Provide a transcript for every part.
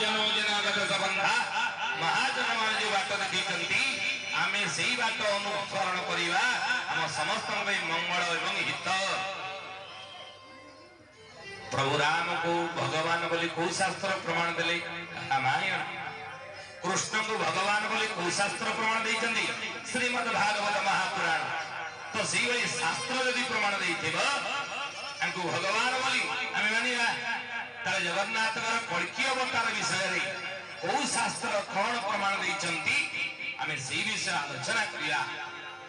जनो जनागत सबंधा महाजन मान जो बाट देखी आमे सेही बाट अनुसरण करिवा हम समस्त मंगल एवं हित। प्रभु राम को भगवान बोली को शास्त्र प्रमाण देले रामायण। कृष्ण को भगवान बोली को शास्त्र प्रमाण देइछन्ती श्रीमद् भागवत महापुराण। तो सेही भली शास्त्र यदि प्रमाण देइथिबो हमको भगवान बोली आमे मानिबा। तार जगन्नाथ कल्की अवतार विषय रे को शास्त्र कौन प्रमाण देइछन्ती आमे सेही विषय आलोचना करिया।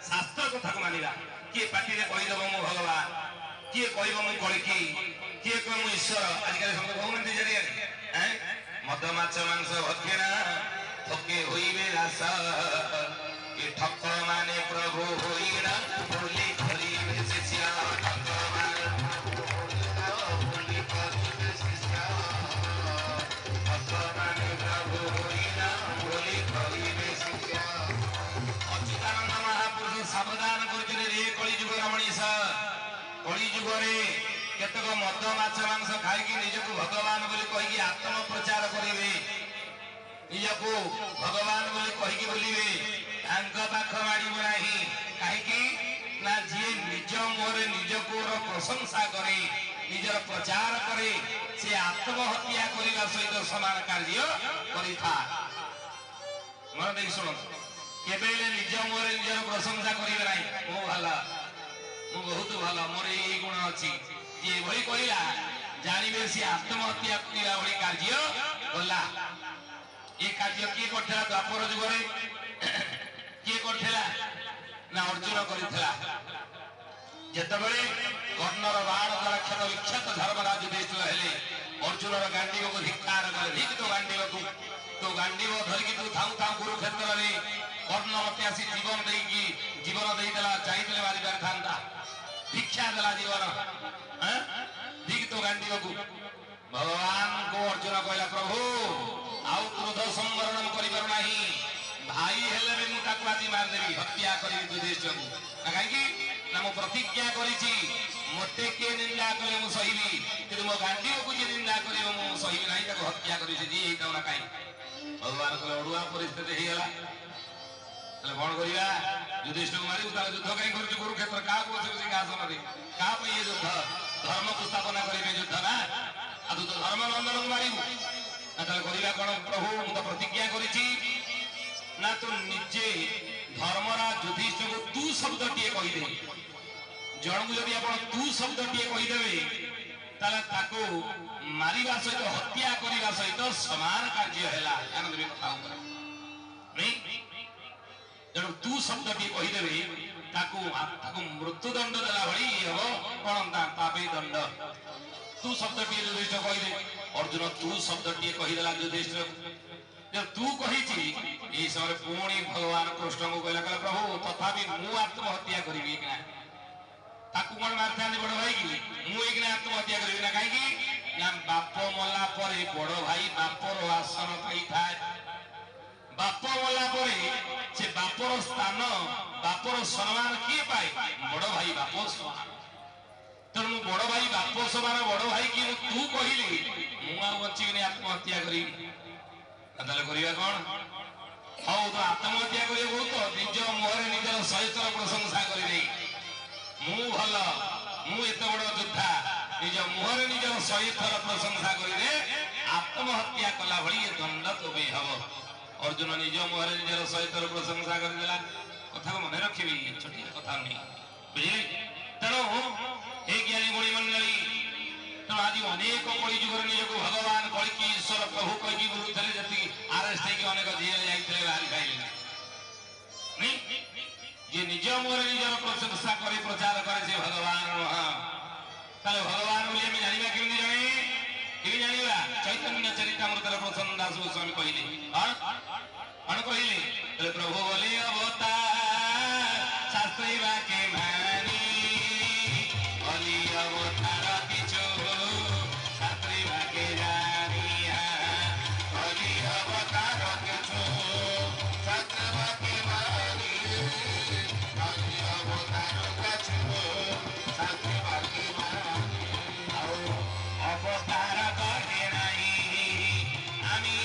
शास्त्र कथा को मानिबा। किए पाटी रे कहि देबो मो भगवान, किए कहबो मो कल्की, किए कहबो ईश्वर। आजकल सब कहउनती जरिया हैं मद माछ मांस भक्षण थके होइबे रास ए ठक माने प्रभु होइना बोली करिबे शिष्य। सावधान करे कलिजुग रमणीश। कलिजुग केतक मद माछ मांस खाई निजक भगवान बोली कहीकि आत्म प्रचार करेंगे, निजक भगवान बोली कहीकि बोलिबे पाख माड़ब ना कहीं ना जी निज मुहरे निजक प्रशंसा करे निजर प्रचार करे से आत्महत्या करने सहित समान कार्य करिथा। मन देख शुण केबे निज मोरे निजर प्रशंसा करिबे नाही मो भला मो बहुत भला मोर एई गुण अछि जे भई कहिला जानिबे से आत्महत्या करिया भई कार्य होला। ए कार्य की करथला द्वापर जुग रे की करथला ना अर्जुन करिथला। जेतबेले कर्णर बाण द्वारा क्षत विक्षत धर्मराज युधिष्ठिर हेले अर्जुनर गांडीव को धिक्कार कले। धिक तो गांडीव को तो गांडीव धरिकी तू थाऊ थाऊ कुरुक्षेत्र रे कर्ण मते आसी जीवन देगी जीवन देला चाहिए मारी पारिथा भिक्षा देला जीवन हैं ठीक तो गांडीव को भगवान को अर्जुन कहला प्रभु आउ क्रोध संवरण करिबर नाही भाई हेले भी मुटा को आदि मार देबी हत्या करी युधिष्ठिर को काहे ना मो प्रतिज्ञा करिछि मते के निंदा करे मु सहिबी किंतु मो गांडीव को जे निंदा करे मु सहिबी नाही ताको हत्या करिछि जी एटा ना काई। भगवान को ओडुआ परिस्थिति हे गेला तले कोन करिया युधिष्ठिर को मारी उतार युद्ध कहीं कर कुरुक्षेत्र का को से आसन रे का पे ये युद्ध धर्म को स्थापना करिबे युद्ध ना आ तू तो धर्म नंदन मारी तले करिया कोन प्रभु मु तो प्रतिज्ञा करिछि ना तू निजे धर्मरा युधिष्ठिर को तू शब्द टिए कहि दे जण को यदि आपण तू शब्द टिए कहि देबे तले ताको मारिबा सहित हत्या करिबा सहित समान कार्य हैला। आनंद भी कथा ऊपर नहीं जब तू शब्द टी कहीदेवे ताकू मृत्युदंड देला भली हम कौन पापी दंड तू शब्द टी युधिष्ठिर कहीदे अर्जुन तू शब्द टी कहीदेला युधिष्ठिर जब तू कही ये समय पुणी भगवान कृष्ण को कहला कहला प्रभु तथापि मु आत्महत्या करिबी कि ना ताकू कोन मारथा बड़ भाई कि मु एक आत्महत्या करिबी ना काहे ना बाप मला परे बड़ भाई बापर आसन पाई थाए बाप मला परे से बापर स्थान बापर सम्मान किए पाए बड़ भाई बाप समान तेणु बड़ भाई बाप समान बड़ भाई कि तू कहली मु बचिक आत्महत्या करी कौन हाँ तो आत्महत्या कर निज मुहरे निजर सहितर प्रशंसा कर मु भल मु एत बड़ योद्धा निज मुहरे निजर सहितर प्रशंसा कर आत्महत्या कला भली दंड तो हम अर्जुन निज मुहरे निजर सहितर प्रशंसा करदेला कथा को मन रखिबी छोटी कथा नहीं बुझिले। तेणु हे ज्ञानी गुणी मंडली तेणु आज अनेक कली जुगर निज को भगवान कल्की ईश्वर प्रभु कही बुलुले जति आरेस्ट होगी अनेक जेल जाते बाहरी खाइले नहीं जे निज मुहरे निजर प्रशंसा कर प्रचार करे से भगवान नुह ताले भगवान बोली आम जाना केमी जाने कि जाना चैतन्य चरितामृतर प्रसन्न दास गोस्वामी कहले कौन कहले प्रभु बोले अवतार शास्त्री बाके मानी बोली अवतार किछु शास्त्री बाके जानिया बोली अवतार किछु शास्त्री बाके मानी बोली अवतार किछु शास्त्री बाके मानी अवतार कहे नहीं आमी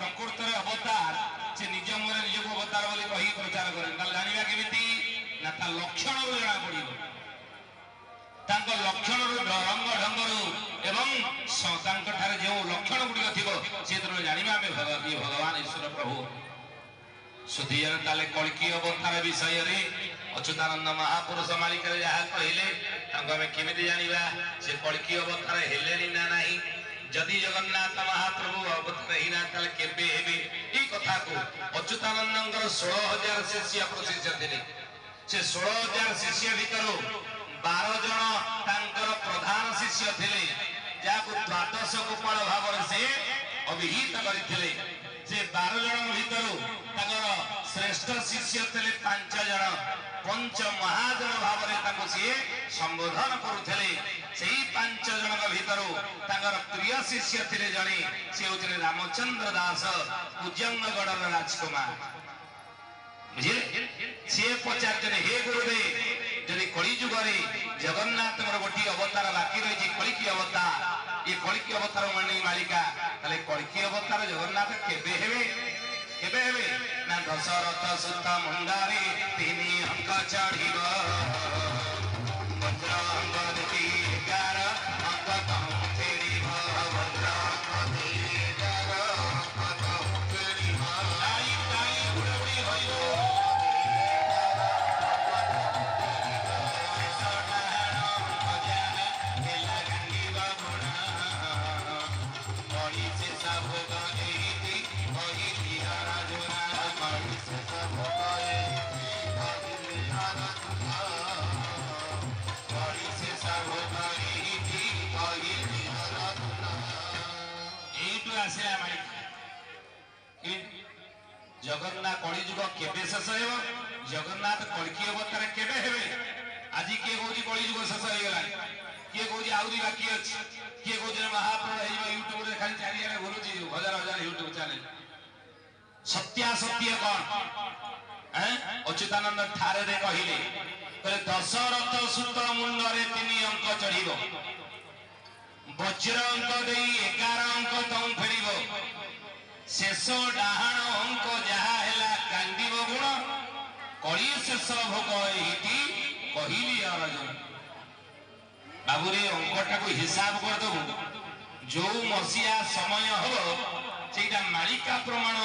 ପ୍ରକୃତରେ ଅବତାର ସେ ନିଜ ମୁହଁରେ ନିଜକୁ ଅବତାର ବୋଲି କହି ପ୍ରଚାର କରେ। ତାହେଲେ ଜାଣିବା କେମିତି ନା ତା ଲକ୍ଷଣରୁ ଜଣା ପଡିବ, ତାଙ୍କ ଲକ୍ଷଣରୁ ରଙ୍ଗ ଢଙ୍ଗରୁ ଏବଂ ତାଙ୍କଠାରେ ଯେଉଁ ଲକ୍ଷଣ ଗୁଡିକ ଥିବ ସେଥିରୁ ଜାଣିବା ଆମେ ଭଗବାନ ଈଶ୍ୱର ପ୍ରଭୁ। ସୁଧୀର ତାହେଲେ କଳ୍କି ଅବତାର ବିଷୟରେ ଅଚ୍ୟୁତାନନ୍ଦ ମହାପୁରୁଷ ମାଳିକାରେ ଯାହା କହିଲେ ତାଙ୍କୁ ଆମେ କେମିତି ଜାଣିବା ସେ କଳ୍କି ଅବତାର ହେଲେଣି ନା ନାହିଁ? ଯଦି ଜଗନ୍ନାଥ ମହାପ୍ରଭୁ ଅବତାର ହେଇନା ତାହେଲେ କେବେ ହେବେ? ଏଇ କଥାକୁ ଅଚ୍ୟୁତାନନ୍ଦଙ୍କର 16,000 ଶିଷ୍ୟ ପ୍ରଶିଷ୍ୟ ଥିଲେ। ସେ 16,000 ଶିଷ୍ୟ ଭିତରୁ 12 ଜଣ ତାଙ୍କର ପ୍ରଧାନ ଶିଷ୍ୟ ଥିଲେ, ଯାହାକୁ ଦ୍ୱାଦଶ ଗୋପାଳ ଭାବରେ ସେ ଅଭିହିତ କରିଥିଲେ। ସେ 12 ଜଣ ଭିତରୁ ତାଙ୍କର ଶ୍ରେଷ୍ଠ ଶିଷ୍ୟ ଥିଲେ 5 ଜଣ, ପଞ୍ଚ ମହାଜନ ଭାବରେ ତାଙ୍କୁ ସିଏ ସମ୍ବୋଧନ କରୁଥିଲେ। ସେଇ 5 ଜଣଙ୍କ ଭିତରୁ ତାଙ୍କର ପ୍ରିୟ ଶିଷ୍ୟ ଥିଲେ ଜଣେ, ସେ ହେଉଥିଲେ ରାମଚନ୍ଦ୍ର ଦାସ, କୁଜଙ୍ଗଗଡ଼ର ରାଜକୁମାର। ବୁଝିଲେ? ସିଏ ପଚାରିଥିଲେ, ହେ ଗୁରୁଦେବ, ଯଦି କଳି ଯୁଗରେ ଜଗନ୍ନାଥଙ୍କର ଗୋଟିଏ ଅବତାର ବାକି ରହିଛି କଳ୍କି ଅବତାର, ଏ କଳ୍କି ଅବତାର ମାଳିକା, ତାହେଲେ କଳ୍କି ଅବତାର ଜଗନ୍ନାଥ କେବେ ହେବେ? କେବେ ହେବେ ନା ଦଶରଥ ସୁତ ମୁଣ୍ଡରେ 3 ଅଙ୍କ ଚଢିବ, ବଜ୍ର ଅଙ୍ଗ 11 ଅଙ୍କ ତମୁ ଫେରିବ, ବଜ୍ର ଅଙ୍ଗ 11 ଅଙ୍କ ତମୁ ଫେରିବ, ତାଇ ତାଇ ଉଡ଼ି ଉଡ଼ି ହୋଇବ, जगन्नाथ कली जुग केबे शेष हेब? जगन्नाथ कल्की अवतार केबे हेबे? आज किए कहूँ कली जुग शेष हो गला, किए कहूँ आउरी बाकी अच्छी, किए कहूँ महाप्रलय यूट्यूब रे खाली चारिआडे घुरुची 1000 यूट्यूब चैनल। सत्यासत्य कौन? अच्युतानंद ठारे दे कहिले दशरथ सुत मुंडरे 3 अंक चढ़िब, वज्र अंक 11 अंक तम फेरिब, शेष डाहाण अंक जहा हेला कांदिब गुण, कली शेष भोग एहिति कहिली अर्जुन। बाबुरे अंकटा को हिसाब कर दबु, जो मसीहा समय हो सेटा मालिका प्रमाण